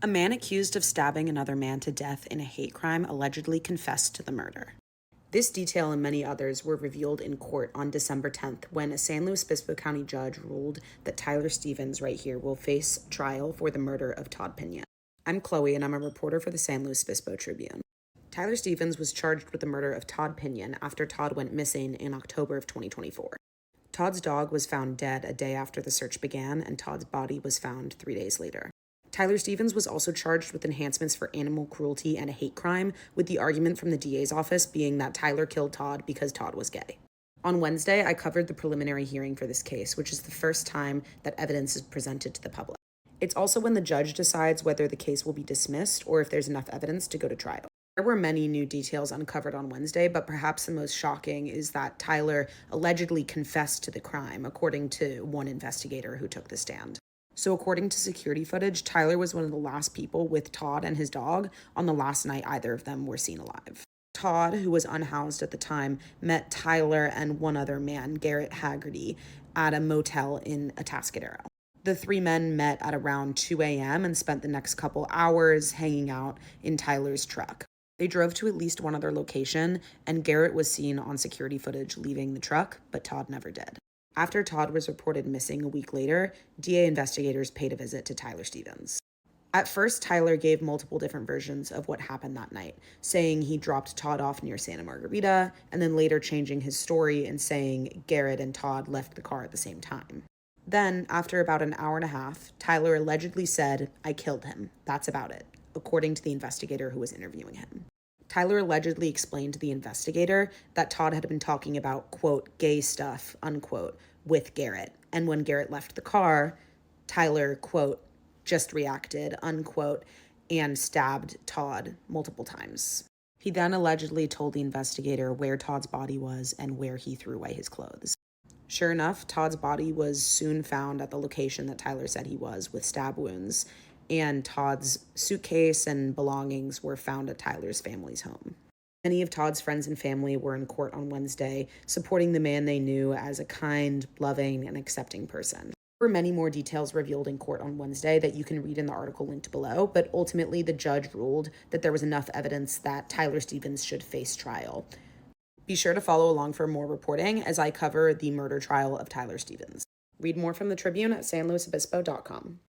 A man accused of stabbing another man to death in a hate crime allegedly confessed to the murder. This detail and many others were revealed in court on December 10th when a San Luis Obispo County judge ruled that Tyler Stevens right here will face trial for the murder of Todd Pena. I'm Chloe and I'm a reporter for the San Luis Obispo Tribune. Tyler Stevens was charged with the murder of Todd Pena after Todd went missing in October of 2024. Todd's dog was found dead a day after the search began, and Todd's body was found 3 days later. Tyler Stevens was also charged with enhancements for animal cruelty and a hate crime, with the argument from the DA's office being that Tyler killed Todd because Todd was gay. On Wednesday, I covered the preliminary hearing for this case, which is the first time that evidence is presented to the public. It's also when the judge decides whether the case will be dismissed or if there's enough evidence to go to trial. There were many new details uncovered on Wednesday, but perhaps the most shocking is that Tyler allegedly confessed to the crime, according to one investigator who took the stand. So according to security footage, Tyler was one of the last people with Todd and his dog on the last night either of them were seen alive. Todd, who was unhoused at the time, met Tyler and one other man, Garrett Haggerty, at a motel in Atascadero. The three men met at around 2 a.m. and spent the next couple hours hanging out in Tyler's truck. They drove to at least one other location, and Garrett was seen on security footage leaving the truck, but Todd never did. After Todd was reported missing a week later, DA investigators paid a visit to Tyler Stevens. At first, Tyler gave multiple different versions of what happened that night, saying he dropped Todd off near Santa Margarita, and then later changing his story and saying Garrett and Todd left the car at the same time. Then, after about an hour and a half, Tyler allegedly said, "I killed him. That's about it," according to the investigator who was interviewing him. Tyler allegedly explained to the investigator that Todd had been talking about, quote, gay stuff, unquote, with Garrett. And when Garrett left the car, Tyler, quote, just reacted, unquote, and stabbed Todd multiple times. He then allegedly told the investigator where Todd's body was and where he threw away his clothes. Sure enough, Todd's body was soon found at the location that Tyler said he was, with stab wounds, and Todd's suitcase and belongings were found at Tyler's family's home. Many of Todd's friends and family were in court on Wednesday, supporting the man they knew as a kind, loving, and accepting person. There were many more details revealed in court on Wednesday that you can read in the article linked below, but ultimately the judge ruled that there was enough evidence that Tyler Stevens should face trial. Be sure to follow along for more reporting as I cover the murder trial of Tyler Stevens. Read more from the Tribune at sanluisobispo.com.